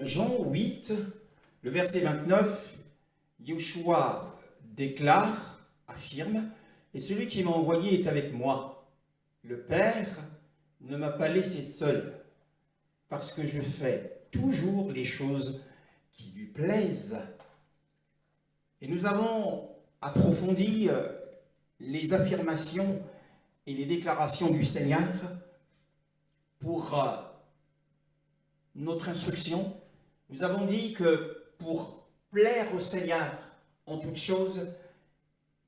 Jean 8, le verset 29, Yeshua déclare, affirme, « Et celui qui m'a envoyé est avec moi. Le Père ne m'a pas laissé seul, parce que je fais toujours les choses qui lui plaisent. » Et nous avons approfondi les affirmations et les déclarations du Seigneur pour notre instruction. Nous avons dit que pour plaire au Seigneur en toutes choses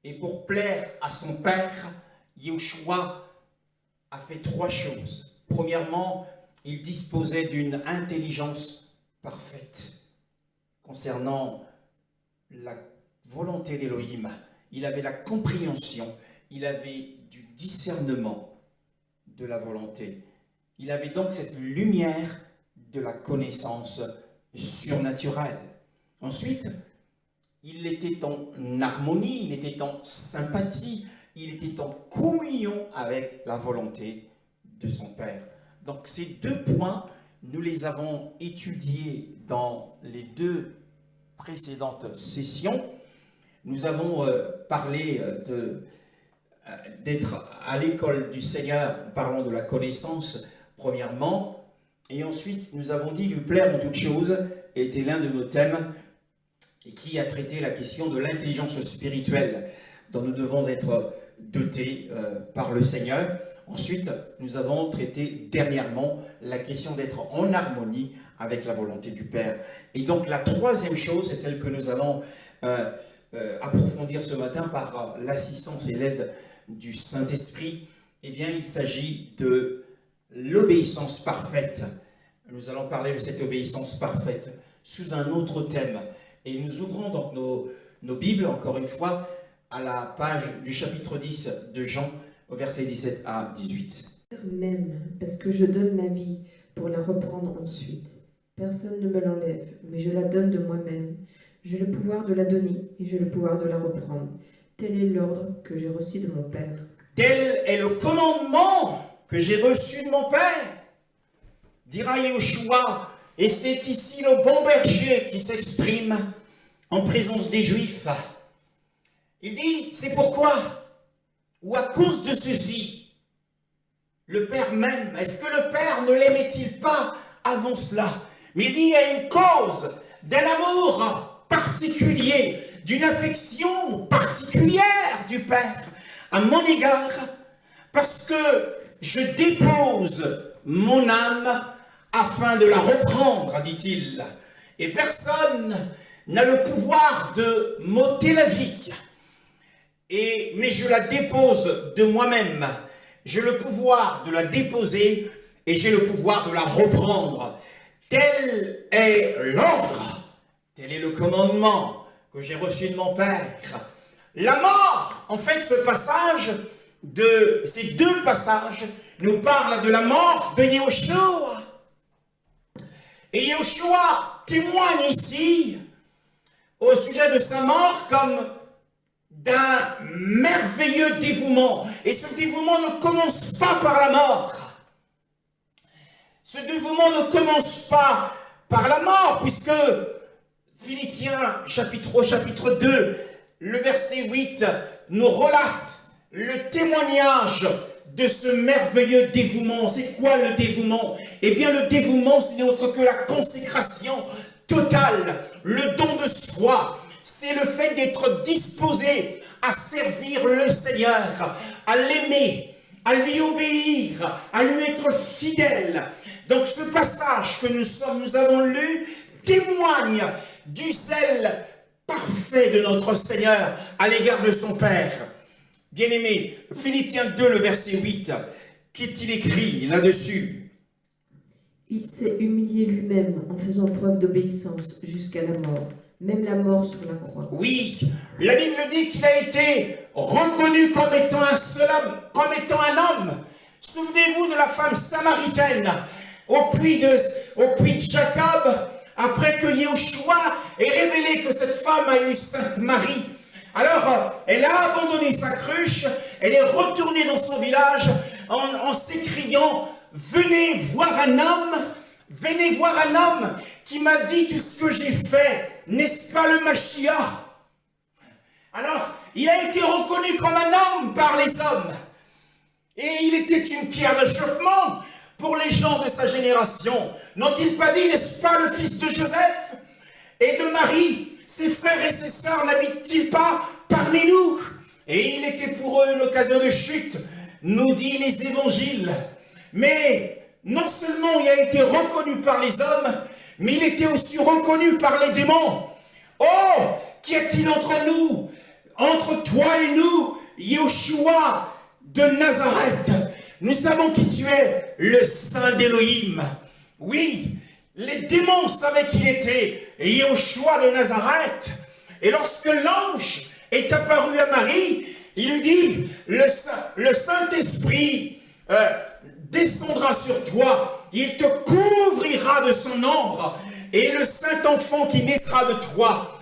et pour plaire à son Père, Yeshua a fait trois choses. Premièrement, il disposait d'une intelligence parfaite concernant la volonté d'Élohim. Il avait la compréhension, il avait du discernement de la volonté. Il avait donc cette lumière de la connaissance surnaturelle. Ensuite, il était en harmonie, il était en sympathie, il était en communion avec la volonté de son Père. Donc ces deux points, nous les avons étudiés dans les deux précédentes sessions. Nous avons parlé d'être à l'école du Seigneur, en parlant de la connaissance, premièrement, et ensuite nous avons dit lui plaire en toutes choses, était l'un de nos thèmes, et qui a traité la question de l'intelligence spirituelle, dont nous devons être dotés par le Seigneur. Ensuite, nous avons traité dernièrement la question d'être en harmonie avec la volonté du Père. Et donc la troisième chose, c'est celle que nous allons approfondir ce matin par l'assistance et l'aide du Saint-Esprit. Eh bien, il s'agit de l'obéissance parfaite. Nous allons parler de cette obéissance parfaite sous un autre thème. Et nous ouvrons donc nos Bibles, encore une fois, à la page du chapitre 10 de Jean, au verset 17 à 18. Même parce que je donne ma vie pour la reprendre ensuite. Personne ne me l'enlève, mais je la donne de moi-même. J'ai le pouvoir de la donner et j'ai le pouvoir de la reprendre. Tel est l'ordre que j'ai reçu de mon Père. Tel est le commandement que j'ai reçu de mon Père, dira Yeshua, et c'est ici le bon berger qui s'exprime en présence des Juifs. Il dit, c'est pourquoi, ou à cause de ceci, le Père m'aime. Est-ce que le Père ne l'aimait-il pas avant cela? Mais il dit, il y a une cause d'un amour particulier, d'une affection particulière du Père à mon égard, parce que je dépose mon âme afin de la reprendre, dit-il. Et personne n'a le pouvoir de m'ôter la vie. Mais je la dépose de moi-même. J'ai le pouvoir de la déposer et j'ai le pouvoir de la reprendre. Tel est l'ordre, tel est le commandement que j'ai reçu de mon Père. La mort, en fait, ces deux passages nous parlent de la mort de Yeshua. Et Yeshua témoigne ici au sujet de sa mort comme d'un merveilleux dévouement. Et ce dévouement ne commence pas par la mort. Ce dévouement ne commence pas par la mort, puisque Philippiens chapitre 2, le verset 8, nous relate le témoignage de ce merveilleux dévouement. C'est quoi le dévouement? Eh bien, le dévouement, ce n'est autre que la consécration totale, le don de soi. C'est le fait d'être disposé à servir le Seigneur, à l'aimer, à lui obéir, à lui être fidèle. Donc ce passage que nous avons lu témoigne du zèle parfait de notre Seigneur à l'égard de son Père. Bien-aimé, Philippiens 2, le verset 8, qu'est-il écrit là-dessus? Il s'est humilié lui-même en faisant preuve d'obéissance jusqu'à la mort, même la mort sur la croix. Oui, la Bible dit qu'il a été reconnu comme étant un seul homme, comme étant un homme. Souvenez-vous de la femme samaritaine au puits de Jacob, après que Yeshua ait révélé que cette femme a eu Sainte Marie. Alors, elle a abandonné sa cruche, elle est retournée dans son village en s'écriant « Venez voir un homme venez voir un homme qui m'a dit tout ce que j'ai fait, n'est-ce pas le Mashiach? Alors, il a été reconnu comme un homme par les hommes. Et il était une pierre d'achoppement pour les gens de sa génération. N'ont-ils pas dit, n'est-ce pas, le fils de Joseph et de Marie? Ses frères et ses sœurs n'habitent-ils pas parmi nous? Et il était pour eux une occasion de chute, nous dit les évangiles. Mais non seulement il a été reconnu par les hommes, mais il était aussi reconnu par les démons. Oh, qu'y a-t-il entre nous, entre toi et nous, Yeshua de Nazareth? Nous savons qui tu es, le Saint d'Élohim. Oui, les démons savaient qui il était, Yeshua de Nazareth. Et lorsque l'ange est apparu à Marie, il lui dit, le Saint-Esprit descendra sur toi, il te couvrira de son ombre, et le Saint-Enfant qui naîtra de toi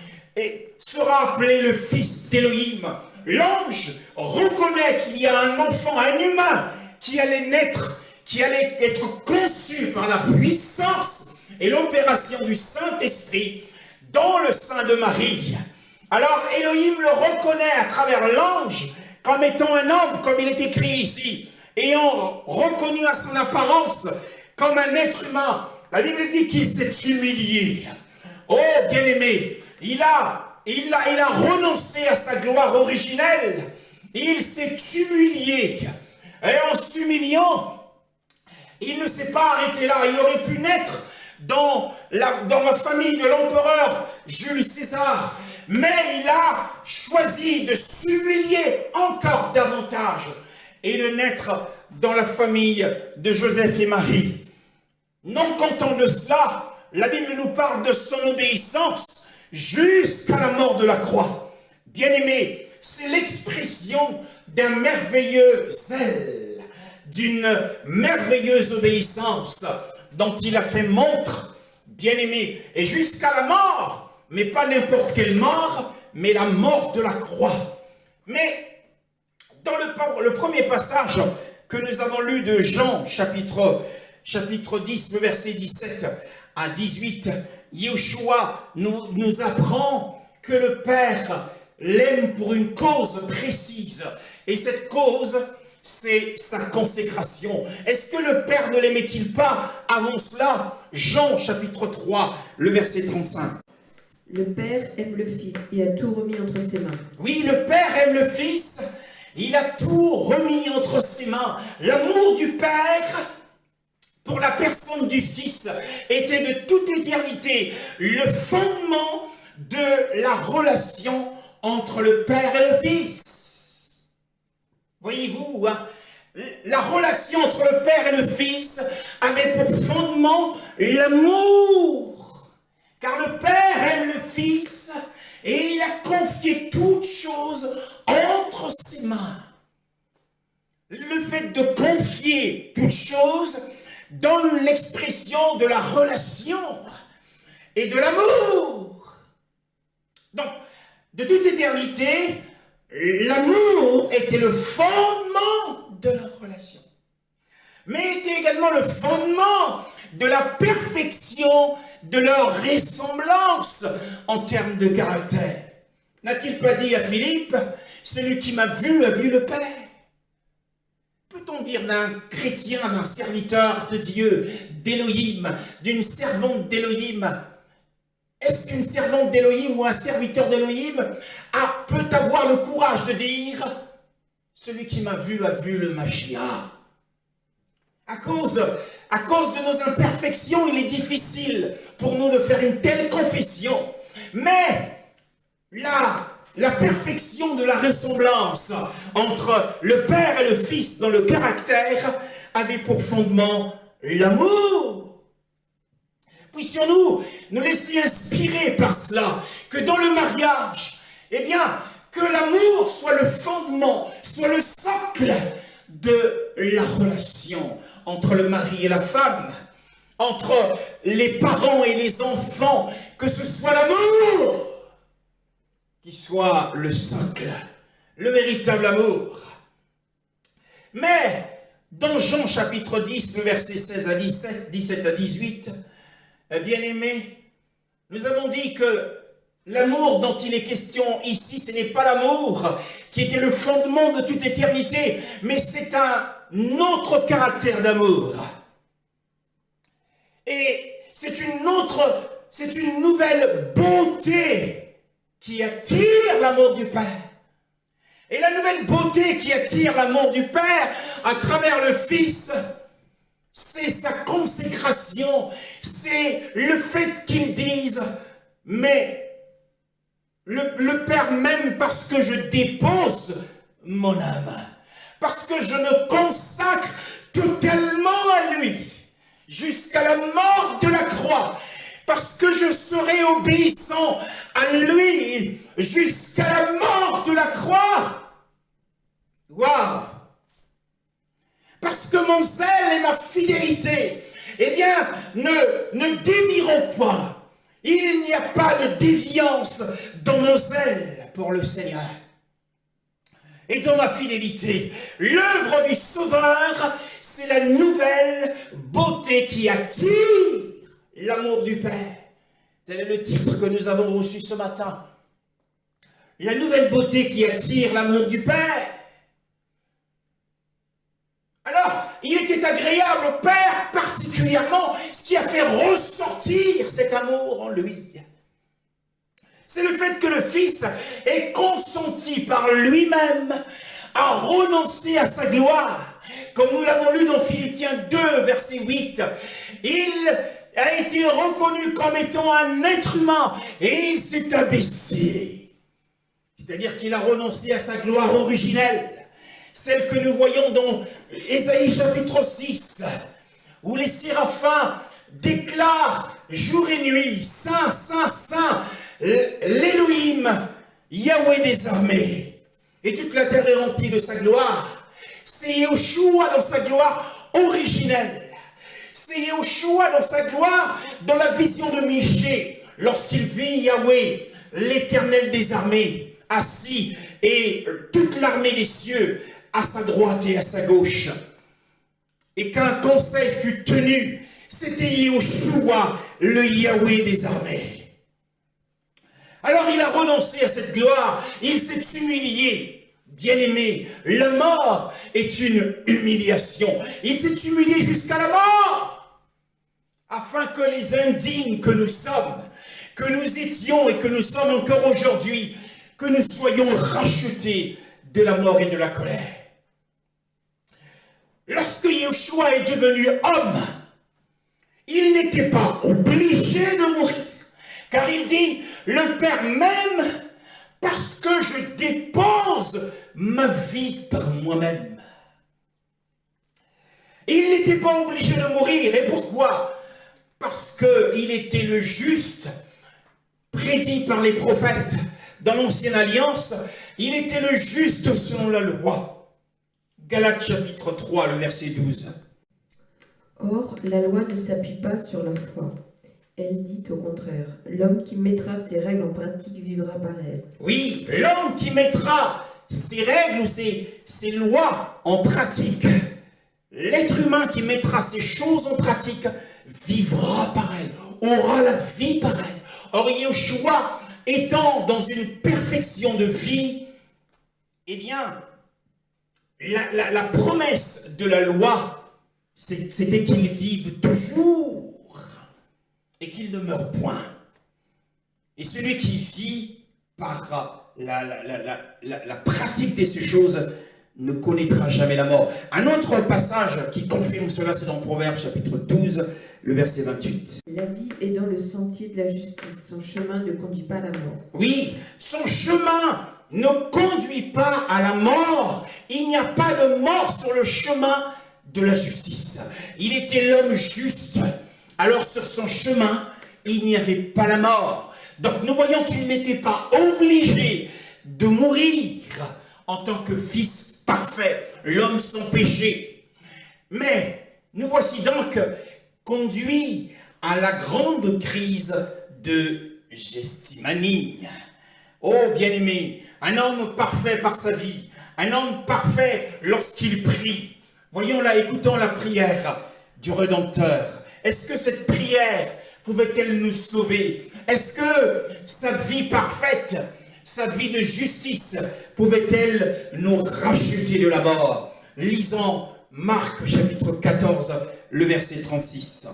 sera appelé le Fils d'Élohim. L'ange reconnaît qu'il y a un enfant, un humain, qui allait naître, qui allait être conçu par la puissance et l'opération du Saint-Esprit dans le sein de Marie. Alors Elohim le reconnaît à travers l'ange comme étant un homme, comme il est écrit ici, ayant reconnu à son apparence comme un être humain. La Bible dit qu'il s'est humilié. Oh, bien-aimé, il a renoncé à sa gloire originelle. Il s'est humilié. Et en s'humiliant, il ne s'est pas arrêté là. Il aurait pu naître dans la famille de l'empereur Jules César. Mais il a choisi de s'humilier encore davantage et de naître dans la famille de Joseph et Marie. Non content de cela, la Bible nous parle de son obéissance jusqu'à la mort de la croix. Bien-aimé, c'est l'expression d'un merveilleux zèle, d'une merveilleuse obéissance dont il a fait montre, bien-aimé, et jusqu'à la mort, mais pas n'importe quelle mort, mais la mort de la croix. Mais dans le premier passage que nous avons lu de Jean, chapitre 10, le verset 17 à 18, Yeshua nous apprend que le Père l'aime pour une cause précise. Et cette cause, c'est sa consécration. Est-ce que le Père ne l'aimait-il pas avant cela? Jean, chapitre 3, le verset 35. Le Père aime le Fils et a tout remis entre ses mains. Oui, le Père aime le Fils, il a tout remis entre ses mains. L'amour du Père pour la personne du Fils était de toute éternité le fondement de la relation entre le Père et le Fils. Voyez-vous, hein, la relation entre le Père et le Fils avait pour fondement l'amour. Car le Père aime le Fils et il a confié toutes choses entre ses mains. Le fait de confier toutes choses donne l'expression de la relation et de l'amour. Donc, de toute éternité, l'amour était le fondement de la relation, mais était également le fondement de la perfection de leur ressemblance en termes de caractère. N'a-t-il pas dit à Philippe, celui qui m'a vu a vu le Père? Peut-on dire d'un chrétien, d'un serviteur de Dieu, d'Élohim, d'une servante d'Élohim, est-ce qu'une servante d'Élohim ou un serviteur d'Élohim peut avoir le courage de dire « Celui qui m'a vu a vu le Mashiach » ? À cause de nos imperfections, il est difficile pour nous de faire une telle confession. Mais la perfection de la ressemblance entre le Père et le Fils dans le caractère avait pour fondement l'amour. Puissions-nous nous laisser inspirer par cela, que dans le mariage, eh bien, que l'amour soit le fondement, soit le socle de la relation entre le mari et la femme, entre les parents et les enfants, que ce soit l'amour qui soit le socle, le véritable amour. Mais Dans Jean chapitre 10, le verset 16 à 17 à 18, bien-aimés, nous avons dit que l'amour dont il est question ici, ce n'est pas l'amour qui était le fondement de toute éternité, mais c'est un autre caractère d'amour. Et c'est une nouvelle beauté qui attire l'amour du Père. Et la nouvelle beauté qui attire l'amour du Père à travers le Fils, c'est sa consécration, c'est le fait qu'il dise, mais le Père m'aime parce que je dépose mon âme, parce que je me consacre totalement à lui, jusqu'à la mort de la croix, parce que je serai obéissant à lui jusqu'à la mort de la croix. Waouh! Parce que mon zèle et ma fidélité, eh bien, ne dévieront pas. Il n'y a pas de déviance dans mon zèle pour le Seigneur. Et dans ma fidélité, l'œuvre du Sauveur, c'est la nouvelle beauté qui attire l'amour du Père. Tel est le titre que nous avons reçu ce matin. La nouvelle beauté qui attire l'amour du Père. Alors, il était agréable au Père particulièrement, ce qui a fait ressortir cet amour en lui. C'est le fait que le Fils ait consenti par lui-même à renoncer à sa gloire. Comme nous l'avons lu dans Philippiens 2, verset 8. Il a été reconnu comme étant un être humain et il s'est abaissé. C'est-à-dire qu'il a renoncé à sa gloire originelle, celle que nous voyons dans Ésaïe chapitre 6, où les séraphins déclarent jour et nuit, Saint, Saint, Saint, l'Élohim, Yahweh des armées. Et toute la terre est remplie de sa gloire. C'est Yahushua dans sa gloire originelle. C'est Yahushua dans sa gloire, dans la vision de Michée, lorsqu'il vit Yahweh, l'Éternel des armées, assis, et toute l'armée des cieux à sa droite et à sa gauche. Et qu'un conseil fut tenu, c'était Yahushua, le Yahweh des armées. Alors il a renoncé à cette gloire, il s'est humilié. Bien-aimé, la mort est une humiliation. Il s'est humilié jusqu'à la mort, afin que les indignes que nous sommes, que nous étions et que nous sommes encore aujourd'hui, que nous soyons rachetés de la mort et de la colère. Lorsque Yeshua est devenu homme, il n'était pas obligé de mourir, car il dit, le Père m'aime parce que je dépose ma vie par moi-même. Il n'était pas obligé de mourir. Et pourquoi? Parce qu'il était le juste, prédit par les prophètes dans l'Ancienne Alliance. Il était le juste selon la loi. Galates chapitre 3, le verset 12. Or, la loi ne s'appuie pas sur la foi. Elle dit au contraire, l'homme qui mettra ses règles en pratique vivra par elles. Oui, l'homme qui mettra ses règles ou ses lois en pratique, l'être humain qui mettra ces choses en pratique, vivra par elles, aura la vie par elles. Or, Yeshua étant dans une perfection de vie, eh bien, la promesse de la loi, c'était qu'il vive toujours et qu'il ne meure point. Et celui qui vit par la pratique de ces choses ne connaîtra jamais la mort. Un autre passage qui confirme cela, c'est dans Proverbes chapitre 12, le verset 28. La vie est dans le sentier de la justice, son chemin ne conduit pas à la mort. Oui, son chemin ne conduit pas à la mort. Il n'y a pas de mort sur le chemin de la justice. Il était l'homme juste. Alors sur son chemin, il n'y avait pas la mort. Donc nous voyons qu'il n'était pas obligé de mourir en tant que fils parfait, l'homme sans péché. Mais nous voici donc conduits à la grande crise de Gethsémani. Oh bien-aimé, un homme parfait par sa vie, un homme parfait lorsqu'il prie. Voyons là, écoutons la prière du Rédempteur. Est-ce que cette prière pouvait-elle nous sauver? Est-ce que sa vie parfaite, sa vie de justice, pouvait-elle nous racheter de la mort? Lisons Marc chapitre 14, le verset 36.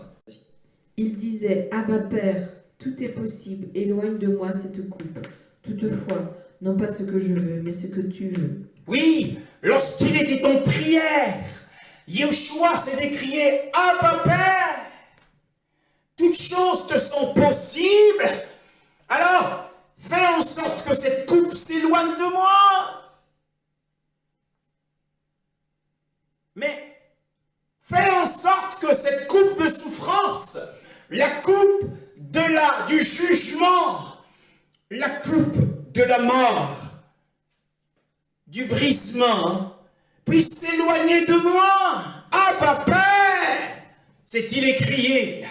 Il disait, Abba Père, tout est possible, éloigne de moi cette coupe. Toutefois, non pas ce que je veux, mais ce que tu veux. Oui, lorsqu'il était en prière, Yeshua s'est écrié, Abba Père, toutes choses te sont possibles. Alors, fais en sorte que cette coupe s'éloigne de moi. Mais, fais en sorte que cette coupe de souffrance, la coupe du jugement, la coupe de la mort, du brisement, puisse s'éloigner de moi. Abba Père, s'est-il écrié.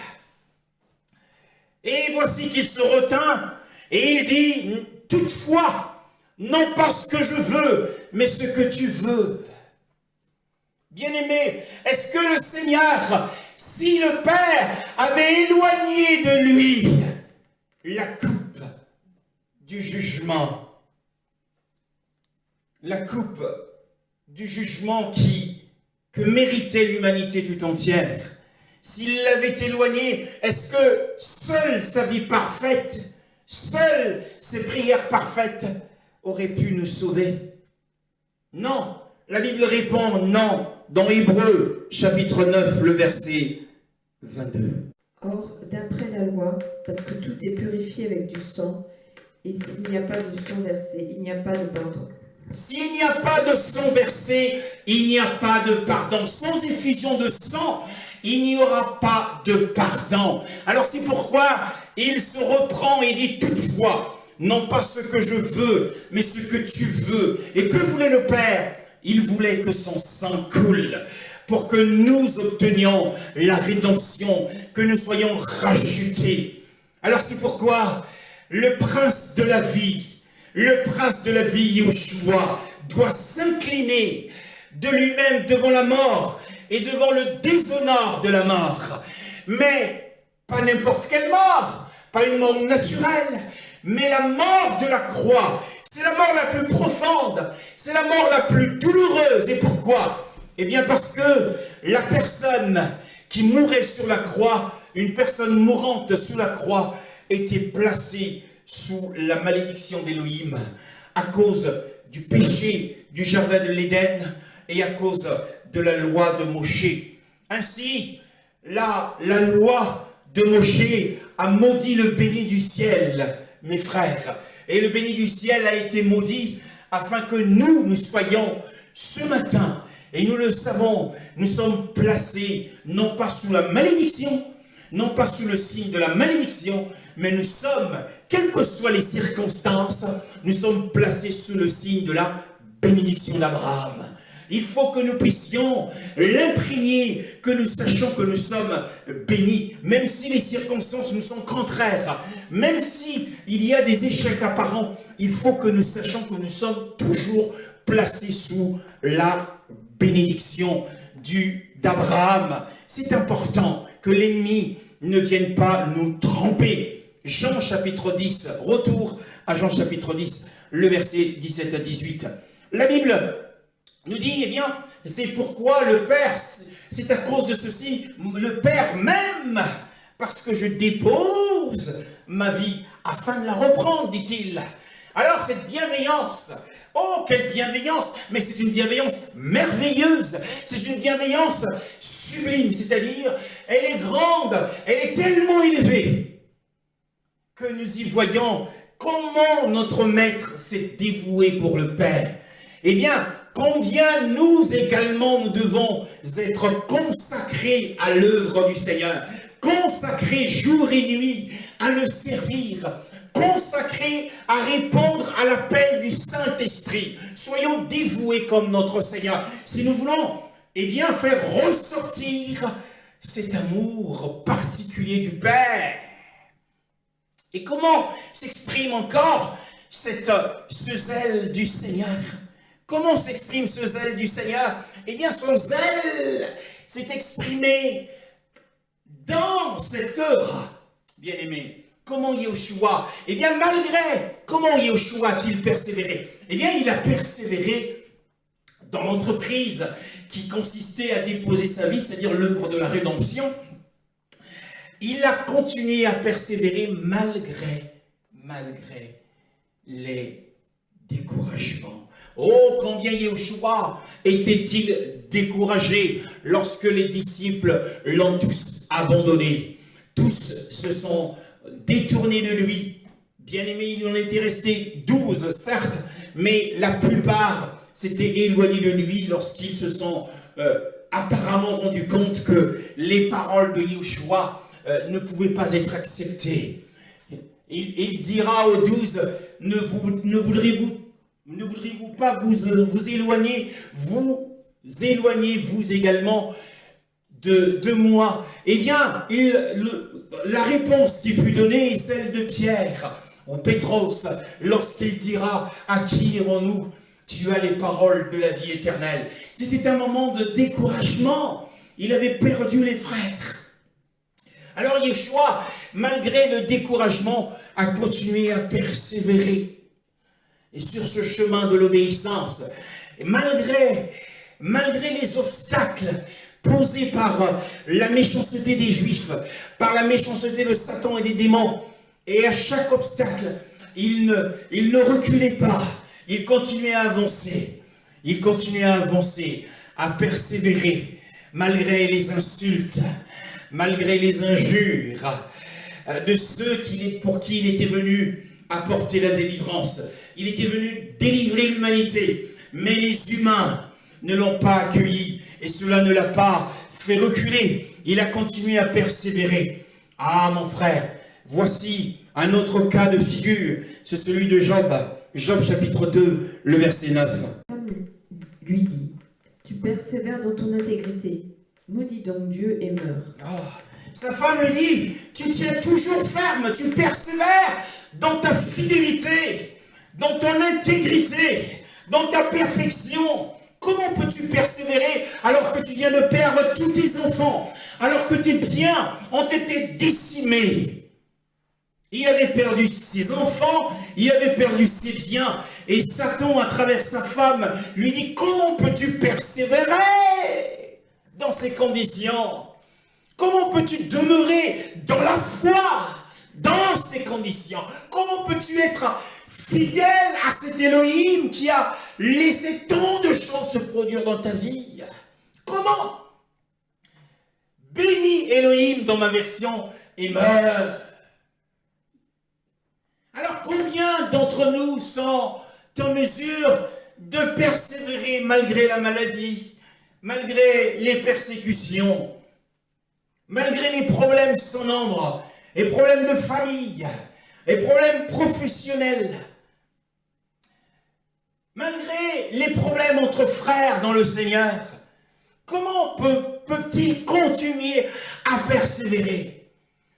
Et voici qu'il se retint et il dit, toutefois, non pas ce que je veux, mais ce que tu veux. Bien-aimé, est-ce que le Seigneur, si le Père avait éloigné de lui la coupe du jugement, la coupe du jugement que méritait l'humanité tout entière, s'il l'avait éloigné, est-ce que seule sa vie parfaite, seules ses prières parfaites auraient pu nous sauver? Non, la Bible répond non, dans Hébreux, chapitre 9, le verset 22. Or, d'après la loi, parce que tout est purifié avec du sang, et s'il n'y a pas de sang versé, il n'y a pas de pardon. S'il n'y a pas de sang versé, il n'y a pas de pardon. Sans effusion de sang, il n'y aura pas de pardon. Alors c'est pourquoi il se reprend et dit toutefois, non pas ce que je veux, mais ce que tu veux. Et que voulait le Père? Il voulait que son sang coule pour que nous obtenions la rédemption, que nous soyons rachetés. Alors c'est pourquoi le prince de la vie, Yeshua, doit s'incliner de lui-même devant la mort et devant le déshonneur de la mort. Mais pas n'importe quelle mort, pas une mort naturelle, mais la mort de la croix. C'est la mort la plus profonde, c'est la mort la plus douloureuse. Et pourquoi? Eh bien parce que la personne qui mourait sur la croix, une personne mourante sur la croix, était placée sous la malédiction d'Élohim à cause du péché du jardin de l'Éden et à cause de la loi de Moshe. Ainsi, la loi de Moshe a maudit le béni du ciel, mes frères. Et le béni du ciel a été maudit afin que nous soyons ce matin, et nous le savons, nous sommes placés non pas sous la malédiction, non pas sous le signe de la malédiction, mais nous sommes, quelles que soient les circonstances, nous sommes placés sous le signe de la bénédiction d'Abraham. Il faut que nous puissions l'imprégner, que nous sachions que nous sommes bénis, même si les circonstances nous sont contraires, même s'il y a des échecs apparents, il faut que nous sachions que nous sommes toujours placés sous la bénédiction d'Abraham. C'est important que l'ennemi ne vienne pas nous tromper. Jean chapitre 10, retour à Jean chapitre 10, le verset 17 à 18. La Bible nous dit, eh bien, c'est pourquoi le Père, c'est à cause de ceci, le Père m'aime, parce que je dépose ma vie afin de la reprendre, dit-il. Alors cette bienveillance, oh quelle bienveillance, mais c'est une bienveillance merveilleuse, c'est une bienveillance sublime, c'est-à-dire, elle est grande, elle est tellement élevée, que nous y voyons comment notre Maître s'est dévoué pour le Père. Eh bien, combien nous également nous devons être consacrés à l'œuvre du Seigneur, consacrés jour et nuit à le servir, consacrés à répondre à l'appel du Saint-Esprit. Soyons dévoués comme notre Seigneur. Si nous voulons, eh bien, faire ressortir cet amour particulier du Père. Et comment s'exprime encore ce zèle du Seigneur? Comment s'exprime ce zèle du Seigneur? Eh bien, son zèle s'est exprimé dans cette heure, bien-aimé. Comment Yeshua? Eh bien, comment Yeshua a-t-il persévéré? Eh bien, il a persévéré dans l'entreprise qui consistait à déposer sa vie, c'est-à-dire l'œuvre de la rédemption. Il a continué à persévérer malgré les découragements. Oh, combien Yeshua était-il découragé lorsque les disciples l'ont tous abandonné. Tous se sont détournés de lui. Bien aimé, il en était resté 12, certes, mais la plupart s'étaient éloignés de lui lorsqu'ils se sont apparemment rendus compte que les paroles de Yeshua ne pouvaient pas être acceptées. Il dira aux 12, ne voudriez-vous pas vous éloigner, vous éloignez-vous également de moi? Eh bien, la réponse qui fut donnée est celle de Pierre, ou Pétros, lorsqu'il dira, à qui irons-nous? Tu as les paroles de la vie éternelle. C'était un moment de découragement. Il avait perdu les frères. Alors Yeshua, malgré le découragement, a continué à persévérer. Et sur ce chemin de l'obéissance, malgré les obstacles posés par la méchanceté des Juifs, par la méchanceté de Satan et des démons, et à chaque obstacle, il ne reculait pas, il continuait à avancer, à persévérer, malgré les insultes, malgré les injures de ceux pour qui il était venu apporter la délivrance. Il était venu délivrer l'humanité, mais les humains ne l'ont pas accueilli et cela ne l'a pas fait reculer. Il a continué à persévérer. Ah mon frère, voici un autre cas de figure, c'est celui de Job. Job chapitre 2, le verset 9. Femme lui dit, tu persévères dans ton intégrité, maudis donc Dieu et meurs. Sa femme lui dit, tu tiens toujours ferme, tu persévères dans ta fidélité, dans ton intégrité, dans ta perfection. Comment peux-tu persévérer alors que tu viens de perdre tous tes enfants, alors que tes biens ont été décimés? Il avait perdu ses enfants, il avait perdu ses biens, et Satan, à travers sa femme, lui dit, comment peux-tu persévérer dans ces conditions? Comment peux-tu demeurer dans la foi dans ces conditions? Comment peux-tu être fidèle à cet Elohim qui a laissé tant de choses se produire dans ta vie? Comment? Bénis Elohim dans ma version et meurs. Alors combien d'entre nous sont en mesure de persévérer malgré la maladie, malgré les persécutions, malgré les problèmes sans nombre, les problèmes de famille, les problèmes professionnels, malgré les problèmes entre frères dans le Seigneur? Comment peuvent-ils continuer à persévérer?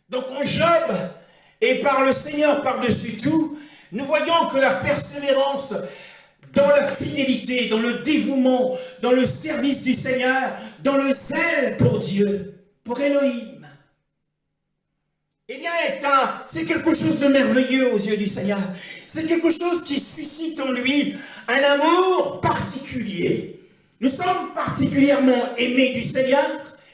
Donc en Job, et par le Seigneur par-dessus tout, nous voyons que la persévérance dans la fidélité, dans le dévouement, dans le service du Seigneur, dans le zèle pour Dieu, pour Elohim, eh bien, c'est quelque chose de merveilleux aux yeux du Seigneur. C'est quelque chose qui suscite en lui un amour particulier. Nous sommes particulièrement aimés du Seigneur,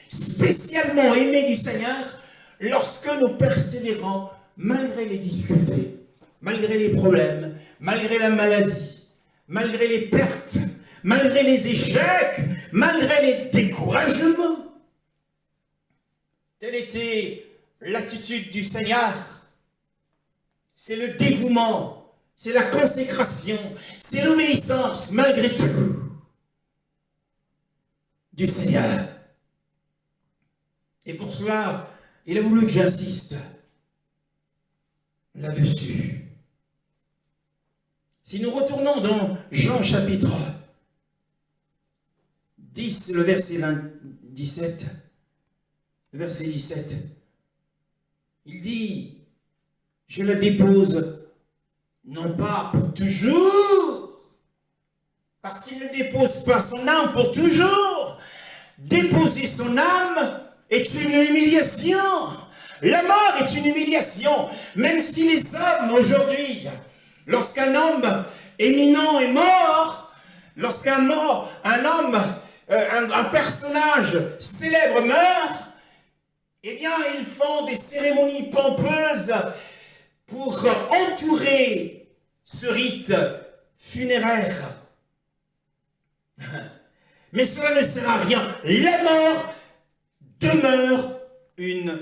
spécialement aimés du Seigneur, lorsque nous persévérons malgré les difficultés, malgré les problèmes, malgré la maladie, malgré les pertes, malgré les échecs, malgré les découragements. Telle était l'attitude du Seigneur. C'est le dévouement, c'est la consécration, c'est l'obéissance malgré tout du Seigneur. Et pour cela, il a voulu que j'insiste là-dessus. Si nous retournons dans Jean chapitre 10, le verset 17, il dit, je la dépose non pas pour toujours, parce qu'il dépose pas son âme pour toujours. Déposer son âme est une humiliation. La mort est une humiliation. Même si les hommes aujourd'hui, lorsqu'un homme éminent est mort, lorsqu'un un personnage célèbre meurt, eh bien, ils font des cérémonies pompeuses pour entourer ce rite funéraire. Mais cela ne sert à rien. La mort demeure une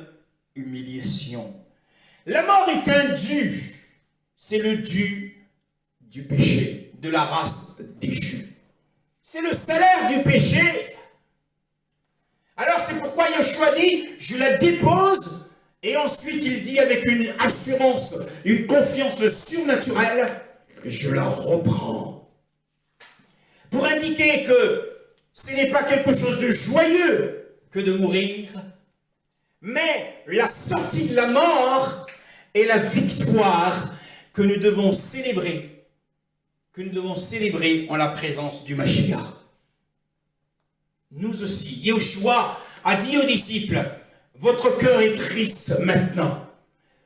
humiliation. La mort est un dû. C'est le dû du péché, de la race déchue. C'est le salaire du péché. Alors c'est pourquoi Yoshua dit, je la dépose, et ensuite il dit avec une assurance, une confiance surnaturelle, je la reprends. Pour indiquer que ce n'est pas quelque chose de joyeux que de mourir, mais la sortie de la mort est la victoire que nous devons célébrer en la présence du Mashiach. Nous aussi, Yoshua a dit aux disciples, votre cœur est triste maintenant.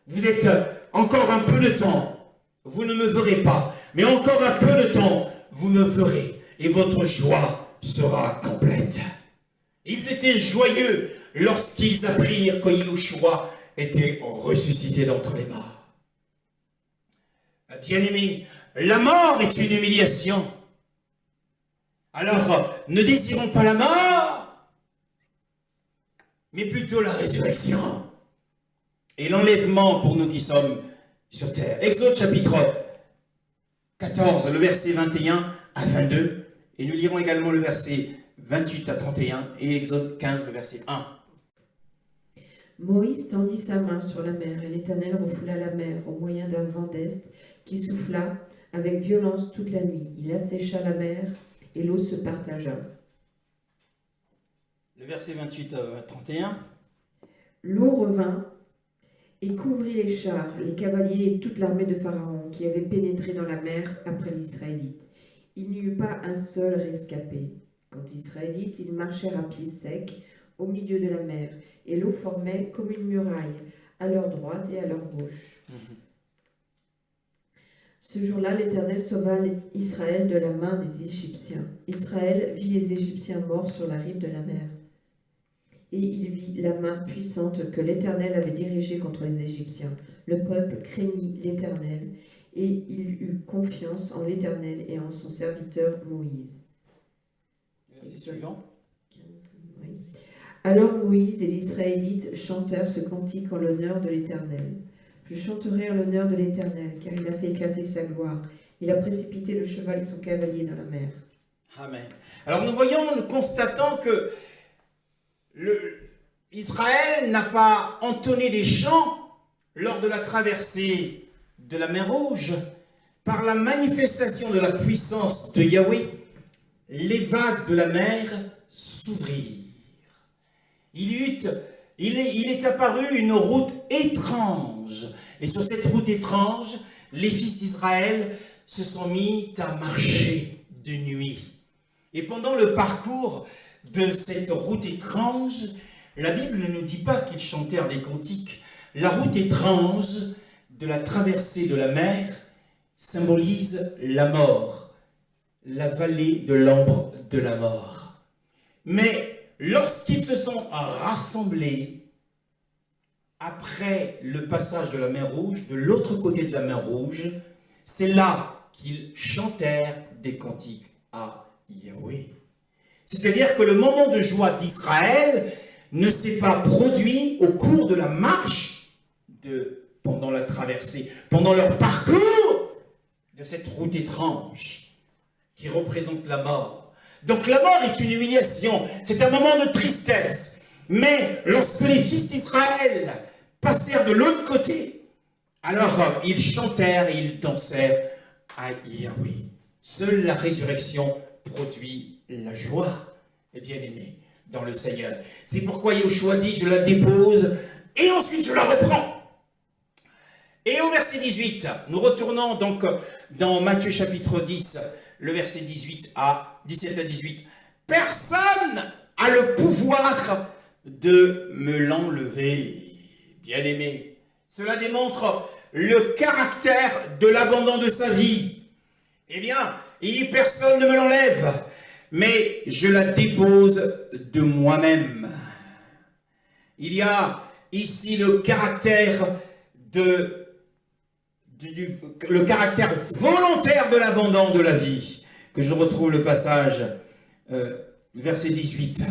Vous êtes encore un peu de temps, vous ne me verrez pas, mais encore un peu de temps, vous me verrez, et votre joie sera complète. Ils étaient joyeux lorsqu'ils apprirent que Yoshua était ressuscité d'entre les morts. Bien-aimés, la mort est une humiliation. Alors, ne désirons pas la mort, mais plutôt la résurrection et l'enlèvement pour nous qui sommes sur terre. Exode chapitre 14, le verset 21 à 22, et nous lirons également le verset 28 à 31 et Exode 15, le verset 1. Moïse tendit sa main sur la mer, et l'Éternel refoula la mer au moyen d'un vent d'est qui souffla avec violence toute la nuit. Il assécha la mer, et l'eau se partagea. Le verset 28 à 31. L'eau revint et couvrit les chars, les cavaliers et toute l'armée de Pharaon qui avait pénétré dans la mer après l'Israélite. Il n'y eut pas un seul rescapé. Quant aux Israélites, ils marchèrent à pied sec au milieu de la mer, et l'eau formait comme une muraille à leur droite et à leur gauche. Ce jour-là, l'Éternel sauva Israël de la main des Égyptiens. Israël vit les Égyptiens morts sur la rive de la mer. Et il vit la main puissante que l'Éternel avait dirigée contre les Égyptiens. Le peuple craignit l'Éternel, et il eut confiance en l'Éternel et en son serviteur Moïse. Verset suivant. 15, oui. Alors Moïse et les Israélites chantèrent ce cantique en l'honneur de l'Éternel. Je chanterai en l'honneur de l'Éternel, car il a fait éclater sa gloire. Il a précipité le cheval et son cavalier dans la mer. Amen. Alors nous constatons que Israël n'a pas entonné des chants lors de la traversée de la mer Rouge. Par la manifestation de la puissance de Yahweh, les vagues de la mer s'ouvrirent. Il est apparu une route étrange. Et sur cette route étrange, les fils d'Israël se sont mis à marcher de nuit. Et pendant le parcours de cette route étrange, la Bible ne nous dit pas qu'ils chantèrent des cantiques. La route étrange de la traversée de la mer symbolise la mort, la vallée de l'ombre de la mort. Mais lorsqu'ils se sont rassemblés, après le passage de la mer Rouge, de l'autre côté de la mer Rouge, c'est là qu'ils chantèrent des cantiques à Yahweh. C'est-à-dire que le moment de joie d'Israël ne s'est pas produit au cours de la marche pendant la traversée, pendant leur parcours de cette route étrange qui représente la mort. Donc la mort est une humiliation, c'est un moment de tristesse. Mais lorsque les fils d'Israël passèrent de l'autre côté, alors ils chantèrent et ils dansèrent à Yahweh. Seule la résurrection produit la joie, et bien-aimés, dans le Seigneur. C'est pourquoi Yoshua dit, je la dépose et ensuite je la reprends. Et au verset 18, nous retournons donc dans Matthieu chapitre 10, le verset 17 à 18. Personne a le pouvoir de me l'enlever. Bien-aimé, cela démontre le caractère de l'abandon de sa vie. Eh bien, personne ne me l'enlève, mais je la dépose de moi-même. Il y a ici le caractère le caractère volontaire de l'abandon de la vie, que je retrouve le passage, verset 18.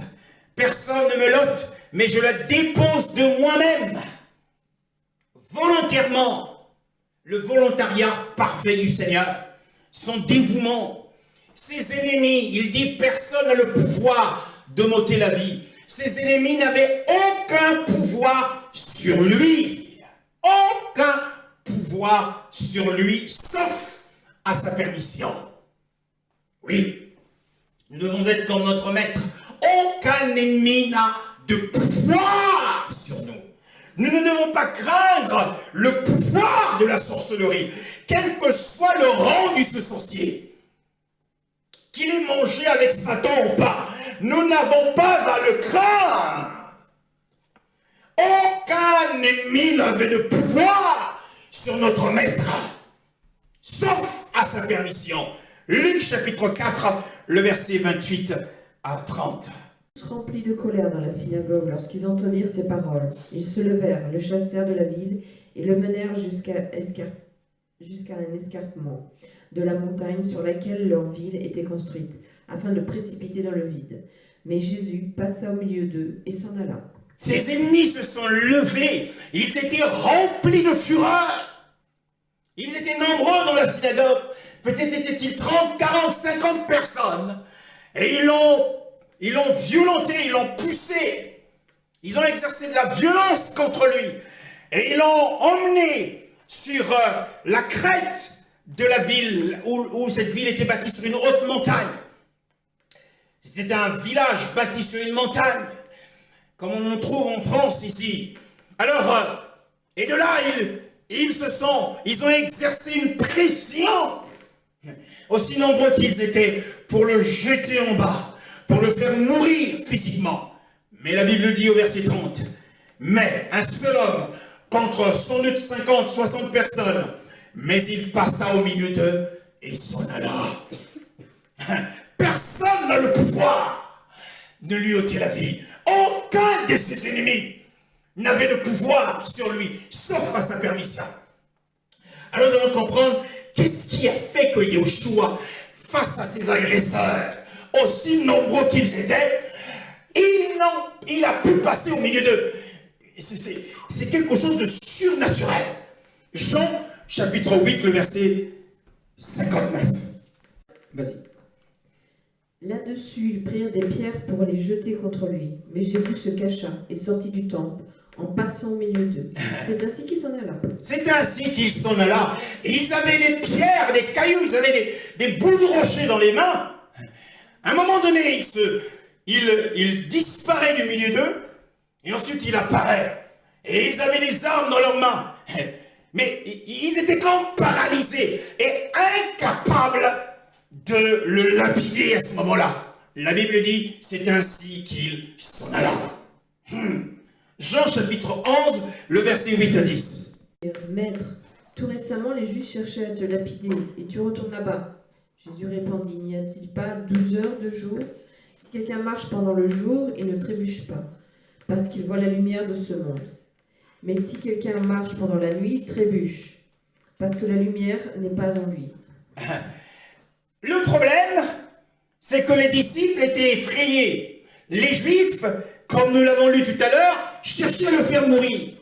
Personne ne me l'ôte, mais je la dépose de moi-même. Volontairement, le volontariat parfait du Seigneur, son dévouement. Ses ennemis, il dit, personne n'a le pouvoir de m'ôter la vie. Ses ennemis n'avaient aucun pouvoir sur lui. Aucun pouvoir sur lui, sauf à sa permission. Oui, nous devons être comme notre maître. Aucun ennemi n'a de pouvoir sur nous. Nous ne devons pas craindre le pouvoir de la sorcellerie, quel que soit le rang de ce sorcier. Qu'il ait mangé avec Satan ou pas, nous n'avons pas à le craindre. Aucun ennemi n'avait de pouvoir sur notre maître, sauf à sa permission. Luc chapitre 4, le verset 28 à 30. Tous remplis de colère dans la synagogue lorsqu'ils entendirent ces paroles, ils se levèrent, le chassèrent de la ville et le menèrent jusqu'à un escarpement de la montagne sur laquelle leur ville était construite, afin de le précipiter dans le vide. Mais Jésus passa au milieu d'eux et s'en alla. Ses ennemis se sont levés, ils étaient remplis de fureur. Ils étaient nombreux dans la synagogue, peut-être étaient-ils 30, 40, 50 personnes. Et ils l'ont violenté, ils l'ont poussé. Ils ont exercé de la violence contre lui. Et ils l'ont emmené sur la crête de la ville, où cette ville était bâtie sur une haute montagne. C'était un village bâti sur une montagne, comme on en trouve en France ici. Alors, et de là, ils ont exercé une pression, aussi nombreux qu'ils étaient, pour le jeter en bas, pour le faire mourir physiquement. Mais la Bible dit au verset 30, mais un seul homme contre sans doute 50, 60 personnes, mais il passa au milieu d'eux et s'en alla. Personne n'a le pouvoir de lui ôter la vie. Aucun de ses ennemis n'avait de pouvoir sur lui, sauf à sa permission. Alors nous allons comprendre qu'est-ce qui a fait que Yeshua, face à ses agresseurs, aussi nombreux qu'ils étaient, il a pu passer au milieu d'eux. C'est quelque chose de surnaturel. Jean, chapitre 8, le verset 59. Vas-y. Là-dessus, ils prirent des pierres pour les jeter contre lui. Mais Jésus se cacha et sortit du temple en passant au milieu d'eux. C'est ainsi qu'il s'en alla. C'est ainsi qu'il s'en alla. Et ils avaient des pierres, des cailloux, ils avaient des bouts de rocher dans les mains. À un moment donné, il disparaît du milieu d'eux, et ensuite il apparaît. Et ils avaient des armes dans leurs mains. Mais ils étaient comme paralysés et incapables de le lapider à ce moment-là. La Bible dit, c'est ainsi qu'il s'en alla. Jean chapitre 11, le verset 8 à 10. Maître, tout récemment les Juifs cherchaient à te lapider, et tu retournes là-bas. Jésus répondit, n'y a-t-il pas 12 heures de jour? Si quelqu'un marche pendant le jour, il ne trébuche pas, parce qu'il voit la lumière de ce monde. Mais si quelqu'un marche pendant la nuit, il trébuche, parce que la lumière n'est pas en lui. Le problème, c'est que les disciples étaient effrayés. Les Juifs, comme nous l'avons lu tout à l'heure, cherchaient à le faire mourir.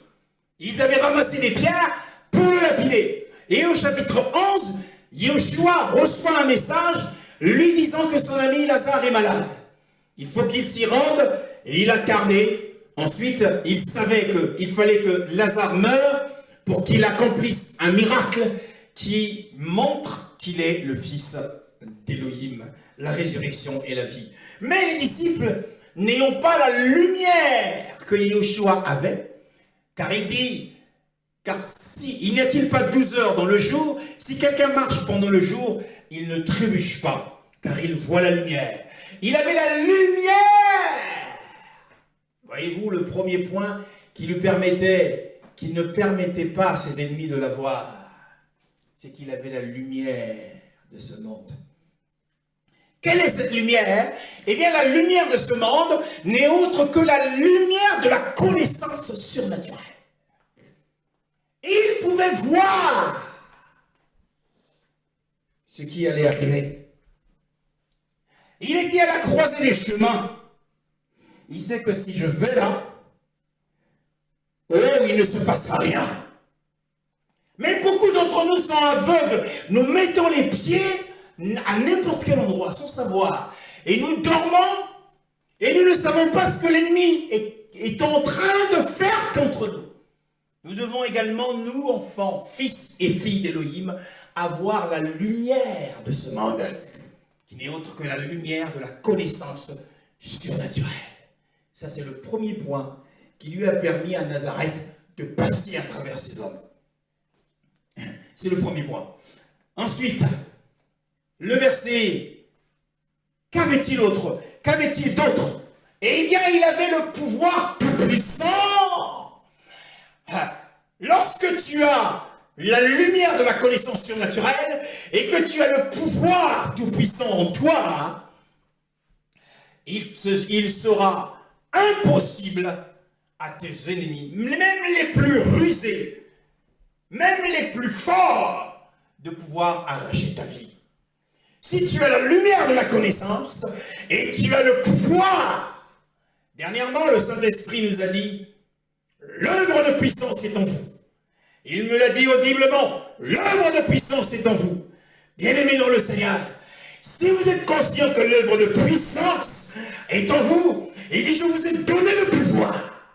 Ils avaient ramassé des pierres pour le lapider. Et au chapitre 11, Yeshua reçoit un message lui disant que son ami Lazare est malade. Il faut qu'il s'y rende et il a tardé. Ensuite, il savait qu'il fallait que Lazare meure pour qu'il accomplisse un miracle qui montre qu'il est le fils d'Élohim, la résurrection et la vie. Mais les disciples n'ayant pas la lumière que Yeshua avait, car il dit, Car si, il n'y a-t-il pas 12 heures dans le jour? Si quelqu'un marche pendant le jour, il ne trébuche pas, car il voit la lumière. Il avait la lumière. Voyez-vous, le premier point qui lui permettait, qui ne permettait pas à ses ennemis de la voir, c'est qu'il avait la lumière de ce monde. Quelle est cette lumière? Eh bien, la lumière de ce monde n'est autre que la lumière de la connaissance surnaturelle. Il pouvait voir ce qui allait arriver. Il était à la croisée des chemins. Il sait que si je vais là, oh, il ne se passera rien. Mais beaucoup d'entre nous sont aveugles. Nous mettons les pieds à n'importe quel endroit sans savoir. Et nous dormons et nous ne savons pas ce que l'ennemi est en train de faire contre nous. Nous devons également, nous, enfants, fils et filles d'Élohim, avoir la lumière de ce monde, qui n'est autre que la lumière de la connaissance surnaturelle. Ça, c'est le premier point qui lui a permis à Nazareth de passer à travers ces hommes. C'est le premier point. Ensuite, le verset, qu'avait-il d'autre? Eh bien, il avait le pouvoir tout puissant. Lorsque tu as la lumière de la connaissance surnaturelle et que tu as le pouvoir tout puissant en toi, il sera impossible à tes ennemis, même les plus rusés, même les plus forts, de pouvoir arracher ta vie. Si tu as la lumière de la connaissance et tu as le pouvoir, dernièrement le Saint-Esprit nous a dit, l'œuvre de puissance est en vous. Il me l'a dit audiblement, l'œuvre de puissance est en vous. Bien-aimés dans le Seigneur, si vous êtes conscient que l'œuvre de puissance est en vous, il dit, je vous ai donné le pouvoir.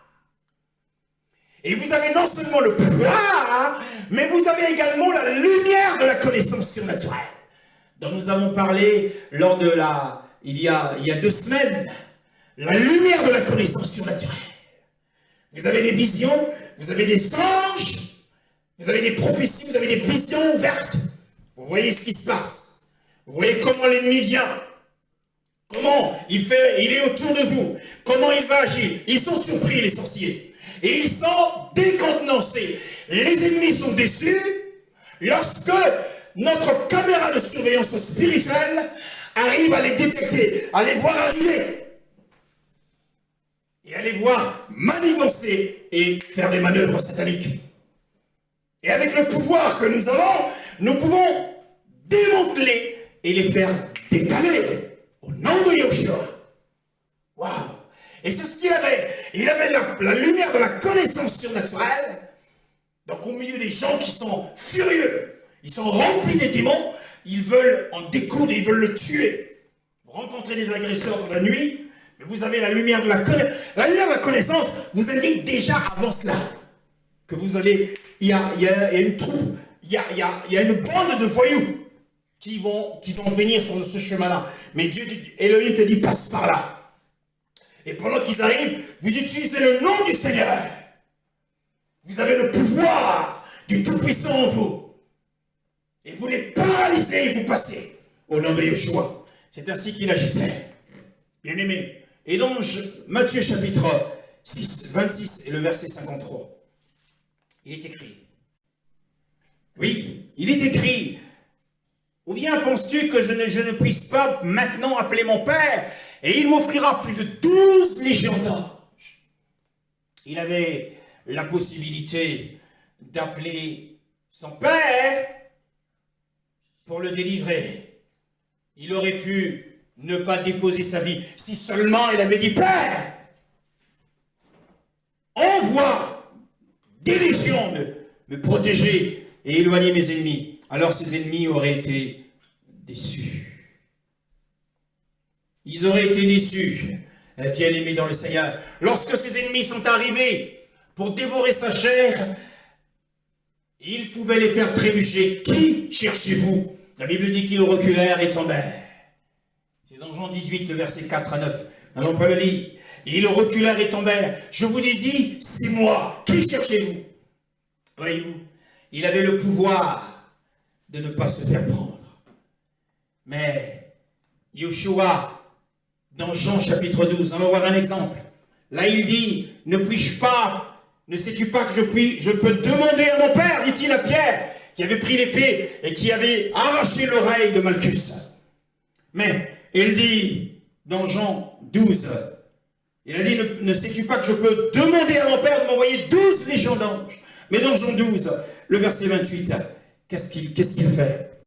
Et vous avez non seulement le pouvoir, mais vous avez également la lumière de la connaissance surnaturelle, dont nous avons parlé lors de il y a 2 semaines, la lumière de la connaissance surnaturelle. Vous avez des visions, vous avez des songes, vous avez des prophéties, vous avez des visions ouvertes. Vous voyez ce qui se passe. Vous voyez comment l'ennemi vient. Comment il est autour de vous. Comment il va agir. Ils sont surpris, les sorciers. Et ils sont décontenancés. Les ennemis sont déçus lorsque notre caméra de surveillance spirituelle arrive à les détecter, à les voir arriver. Et à les voir manigancer et faire des manœuvres sataniques. Et avec le pouvoir que nous avons, nous pouvons démanteler et les faire décaler au nom de Yeshua. Waouh! Et c'est ce qu'il avait. Il avait la lumière de la connaissance surnaturelle. Donc au milieu des gens qui sont furieux, ils sont remplis des démons, ils veulent en découdre, ils veulent le tuer. Vous rencontrez des agresseurs dans la nuit, mais vous avez la lumière de la connaissance. La lumière de la connaissance vous indique déjà avant cela que vous allez, il y a une troupe, il y a une bande de voyous qui vont venir sur ce chemin-là. Mais Dieu, Elohim te dit, passe par là. Et pendant qu'ils arrivent, vous utilisez le nom du Seigneur. Vous avez le pouvoir du Tout-Puissant en vous. Et vous les paralysez et vous passez au nom de Yeshua. C'est ainsi qu'il agissait. Bien-aimés. Et donc, Matthieu chapitre 6, 26 et le verset 53. Il est écrit. Oui, il est écrit. Ou bien penses-tu que je ne puisse pas maintenant appeler mon Père et il m'offrira plus de 12 légions d'anges. Il avait la possibilité d'appeler son Père pour le délivrer. Il aurait pu ne pas déposer sa vie si seulement il avait dit, Père, envoie des légions me protéger et éloigner mes ennemis. Alors ces ennemis auraient été déçus. Ils auraient été déçus, bien-aimés dans le Seigneur. Lorsque ces ennemis sont arrivés pour dévorer sa chair, ils pouvaient les faire trébucher. Qui cherchez-vous? La Bible dit qu'ils reculèrent et tombèrent. C'est dans Jean 18, le verset 4 à 9. N'allons pas le lire. Ils reculèrent et tombèrent. Je vous l'ai dit, c'est moi. Qui cherchez-vous? Voyez-vous, il avait le pouvoir de ne pas se faire prendre. Mais Yeshua, dans Jean chapitre 12, on va voir un exemple. Là, il dit, ne puis-je pas, ne sais-tu pas que je peux demander à mon Père, dit-il à Pierre, qui avait pris l'épée et qui avait arraché l'oreille de Malchus. Mais il dit, dans Jean 12, il a dit, ne sais-tu pas que je peux demander à mon Père de m'envoyer 12 légions d'anges. Mais dans Jean 12, le verset 28, qu'est-ce qu'il fait?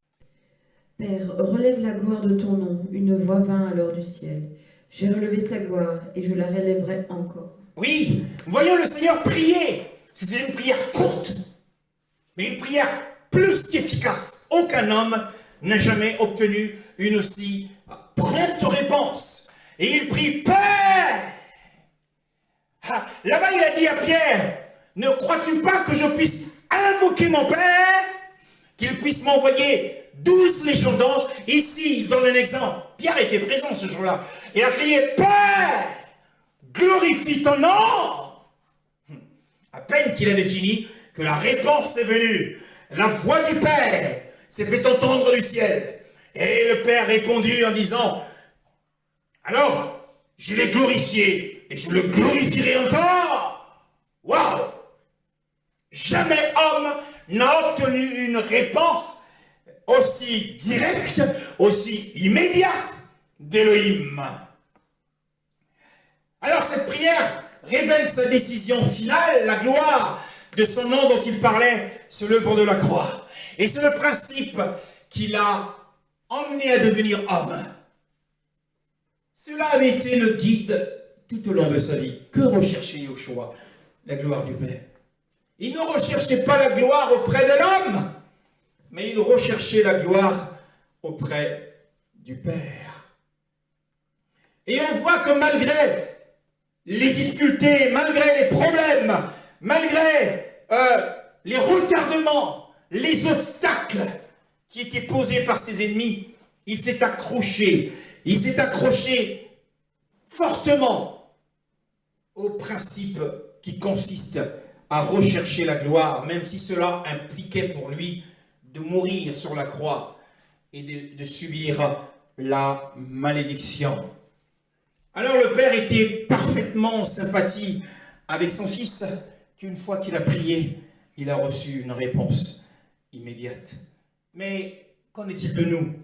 Père, relève la gloire de ton nom, une voix vint alors du ciel. J'ai relevé sa gloire et je la relèverai encore. Oui, voyons le Seigneur prier. C'est une prière courte, mais une prière plus qu'efficace. Aucun homme n'a jamais obtenu une aussi prompte réponse. Et il prie, Père! Là-bas, il a dit à Pierre, ne crois-tu pas que je puisse invoquer mon Père, qu'il puisse m'envoyer 12 légions d'anges? Ici, il donne un exemple. Pierre était présent ce jour-là. Il a crié, Père, glorifie ton nom. À peine qu'il avait fini, que la réponse est venue. La voix du Père s'est fait entendre du ciel. Et le Père répondit en disant, alors, je l'ai glorifié, et je le glorifierai encore. Waouh! Jamais homme n'a obtenu une réponse aussi directe, aussi immédiate d'Élohim. Alors cette prière révèle sa décision finale, la gloire de son nom dont il parlait sur l'œuvre de la croix. Et c'est le principe qui l'a emmené à devenir homme. Cela avait été le guide tout au long de sa vie. Que recherchait Yeshua? La gloire du Père. Il ne recherchait pas la gloire auprès de l'homme, mais il recherchait la gloire auprès du Père. Et on voit que malgré les difficultés, malgré les problèmes, malgré les retardements, les obstacles qui étaient posés par ses ennemis, il s'est accroché. Il s'est accroché fortement au principe qui consiste à rechercher la gloire, même si cela impliquait pour lui de mourir sur la croix et de subir la malédiction. Alors le Père était parfaitement en sympathie avec son Fils, qu'une fois qu'il a prié, il a reçu une réponse immédiate. Mais qu'en est-il de nous?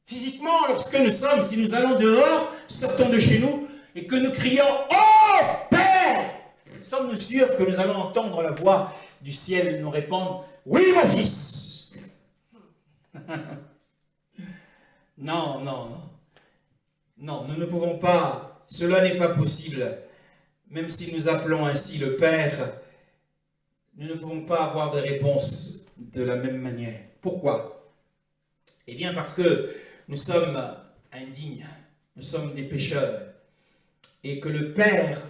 Physiquement, lorsque nous sommes, si nous allons dehors, sortons de chez nous, et que nous crions « Oh Père !» sommes-nous sûrs que nous allons entendre la voix du ciel nous répondre « Oui, mon fils !» Non, non, non. Non, nous ne pouvons pas. Cela n'est pas possible. Même si nous appelons ainsi le Père, nous ne pouvons pas avoir de réponse de la même manière. Pourquoi? Eh bien parce que nous sommes indignes, nous sommes des pécheurs, et que le Père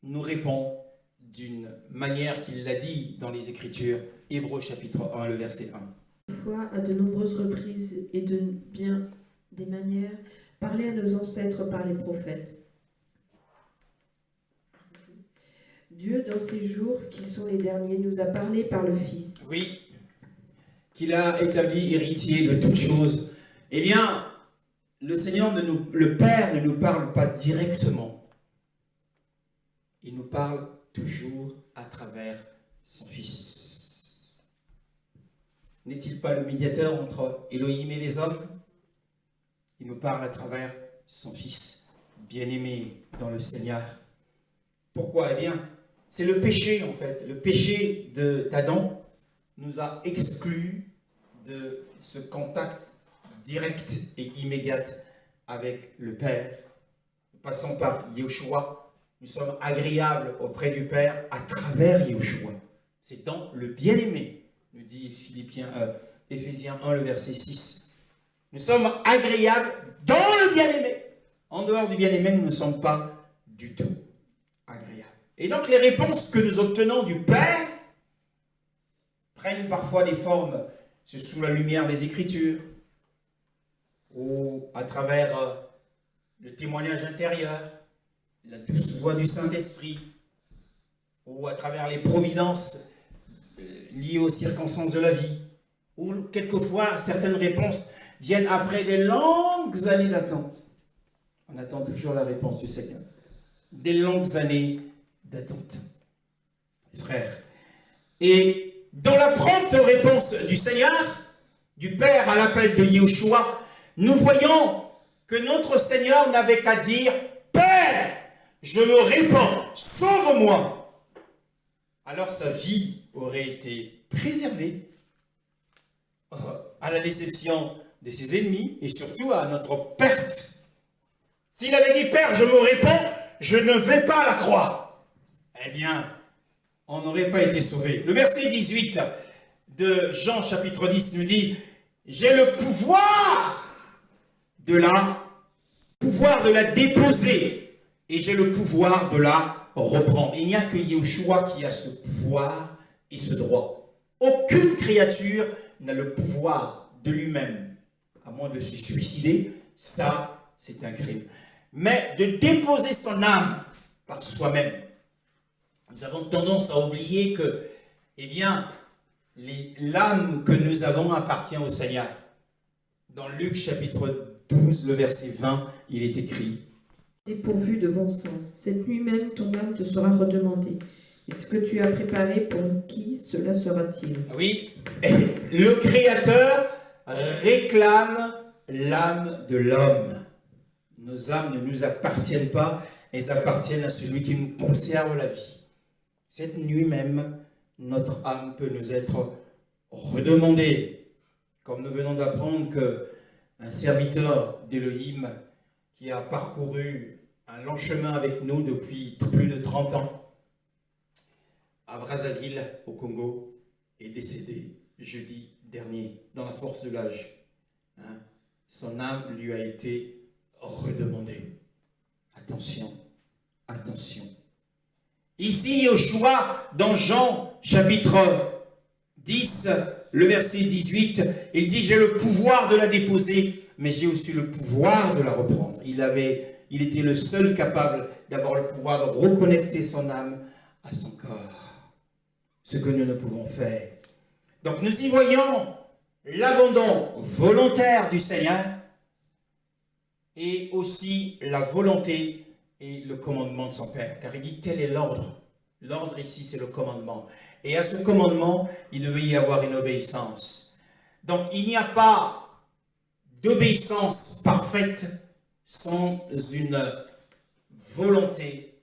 nous répond d'une manière qu'il l'a dit dans les Écritures, Hébreux chapitre 1, le verset 1. Fois, à de nombreuses reprises et de bien des manières, parlé à nos ancêtres par les prophètes. Dieu, dans ces jours qui sont les derniers, nous a parlé par le Fils. Oui, qu'il a établi héritier de toutes choses. Eh bien, le Père ne nous parle pas directement. Il nous parle toujours à travers son Fils. N'est-il pas le médiateur entre Elohim et les hommes? Il nous parle à travers son Fils bien-aimé dans le Seigneur. Pourquoi? Eh bien, c'est le péché en fait. Le péché d'Adam nous a exclus de ce contact direct et immédiat avec le Père. Nous passons par Yeshua. Nous sommes agréables auprès du Père à travers Yeshua. C'est dans le bien-aimé, nous dit Éphésiens 1, le verset 6. Nous sommes agréables dans le bien-aimé. En dehors du bien-aimé, nous ne sommes pas du tout agréables. Et donc les réponses que nous obtenons du Père prennent parfois des formes, c'est sous la lumière des Écritures, ou à travers le témoignage intérieur, la douce voix du Saint-Esprit, ou à travers les providences liées aux circonstances de la vie, ou quelquefois certaines réponses viennent après des longues années d'attente. On attend toujours la réponse du Seigneur. Des longues années d'attente. Frères, et dans la prompte réponse du Seigneur, du Père à l'appel de Yahushua, nous voyons que notre Seigneur n'avait qu'à dire « Père, je me répands, sauve-moi » alors sa vie aurait été préservée à la déception de ses ennemis et surtout à notre perte. S'il avait dit « Père, je me répands, je ne vais pas à la croix », eh bien, on n'aurait pas été sauvé. Le verset 18 de Jean chapitre 10 nous dit « J'ai le pouvoir de la déposer et j'ai le pouvoir de la reprendre. » Il n'y a que Yahushua qui a ce pouvoir et ce droit. Aucune créature n'a le pouvoir de lui-même, à moins de se suicider. Ça, c'est un crime. Mais de déposer son âme par soi-même. Nous avons tendance à oublier que, eh bien, l'âme que nous avons appartient au Seigneur. Dans Luc chapitre 12, le verset 20, il est écrit « Dépourvu de bon sens, cette nuit même ton âme te sera redemandée. Et ce que tu as préparé, pour qui cela sera-t-il » Oui, le Créateur réclame l'âme de l'homme. Nos âmes ne nous appartiennent pas, elles appartiennent à celui qui nous conserve la vie. Cette nuit même, notre âme peut nous être redemandée. Comme nous venons d'apprendre qu'un serviteur d'Élohim qui a parcouru un long chemin avec nous depuis plus de 30 ans, à Brazzaville, au Congo, est décédé jeudi dernier, dans la force de l'âge. Son âme lui a été redemandée. Attention, attention. Ici, Yahushua, dans Jean, chapitre 10, le verset 18, il dit « J'ai le pouvoir de la déposer, mais j'ai aussi le pouvoir de la reprendre. » Il était le seul capable d'avoir le pouvoir de reconnecter son âme à son corps. Ce que nous ne pouvons faire. Donc nous y voyons l'abandon volontaire du Seigneur et aussi la volonté et le commandement de son Père. Car il dit tel est l'ordre. L'ordre ici c'est le commandement. Et à ce commandement, il devait y avoir une obéissance. Donc il n'y a pas d'obéissance parfaite sans une volonté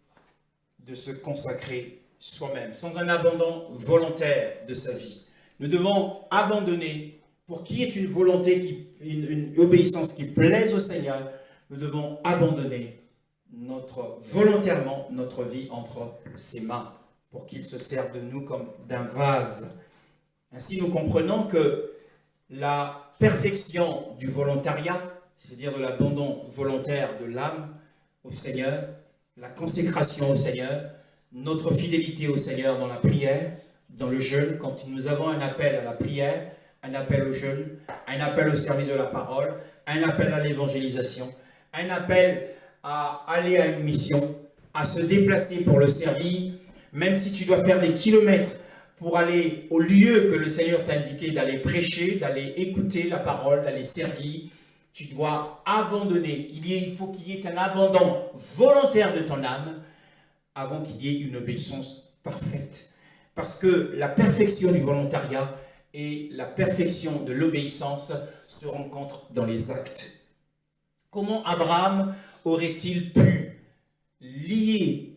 de se consacrer soi-même, sans un abandon volontaire de sa vie. Nous devons abandonner, pour qu'il y ait une volonté, une obéissance qui plaise au Seigneur, nous devons abandonner volontairement notre vie entre ses mains, pour qu'il se serve de nous comme d'un vase. Ainsi, nous comprenons que la perfection du volontariat, c'est-à-dire de l'abandon volontaire de l'âme au Seigneur, la consécration au Seigneur, notre fidélité au Seigneur dans la prière, dans le jeûne, quand nous avons un appel à la prière, un appel au jeûne, un appel au service de la parole, un appel à l'évangélisation, un appel à aller à une mission, à se déplacer pour le servir, même si tu dois faire des kilomètres pour aller au lieu que le Seigneur t'a indiqué d'aller prêcher, d'aller écouter la parole, d'aller servir, tu dois abandonner. Il faut qu'il y ait un abandon volontaire de ton âme avant qu'il y ait une obéissance parfaite. Parce que la perfection du volontariat et la perfection de l'obéissance se rencontrent dans les actes. Comment Abraham aurait-il pu lier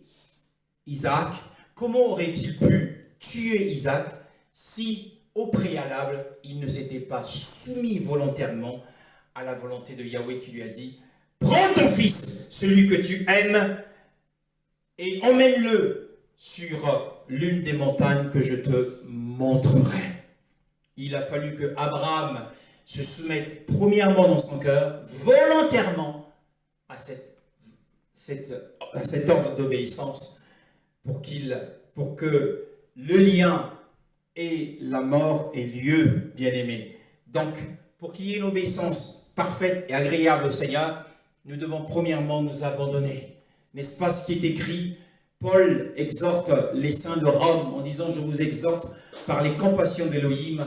Isaac? Comment aurait-il pu tuer Isaac si, au préalable, il ne s'était pas soumis volontairement à la volonté de Yahweh qui lui a dit « Prends ton fils, celui que tu aimes, et emmène-le sur l'une des montagnes que je te montrerai. » Il a fallu que Abraham se soumette premièrement dans son cœur, volontairement, à cet ordre d'obéissance pour que le lien et la mort aient lieu, bien-aimés. Donc, pour qu'il y ait une obéissance parfaite et agréable au Seigneur, nous devons premièrement nous abandonner. N'est-ce pas ce qui est écrit? Paul exhorte les saints de Rome en disant « Je vous exhorte par les compassions d'Élohim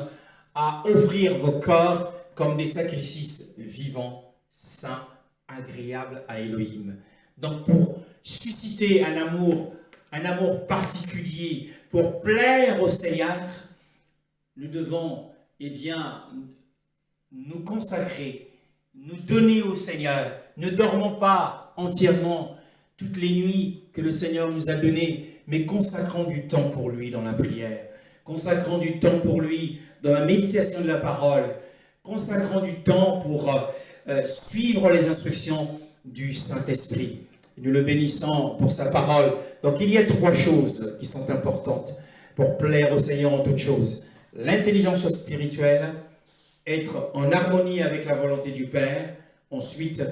à offrir vos corps comme des sacrifices vivants, saints, agréables à Élohim. » Donc pour susciter un amour particulier, pour plaire au Seigneur, nous devons, nous consacrer, nous donner au Seigneur. Ne dormons pas entièrement toutes les nuits que le Seigneur nous a données, mais consacrons du temps pour lui dans la prière. Consacrons du temps pour lui dans la méditation de la parole. Consacrons du temps pour suivre les instructions du Saint-Esprit. Nous le bénissons pour sa parole. Donc il y a 3 choses qui sont importantes pour plaire au Seigneur en toutes choses. L'intelligence spirituelle, être en harmonie avec la volonté du Père. Ensuite,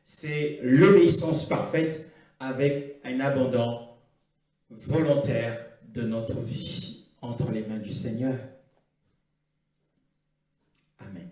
c'est l'obéissance parfaite avec un abandon volontaire de notre vie entre les mains du Seigneur. Amen.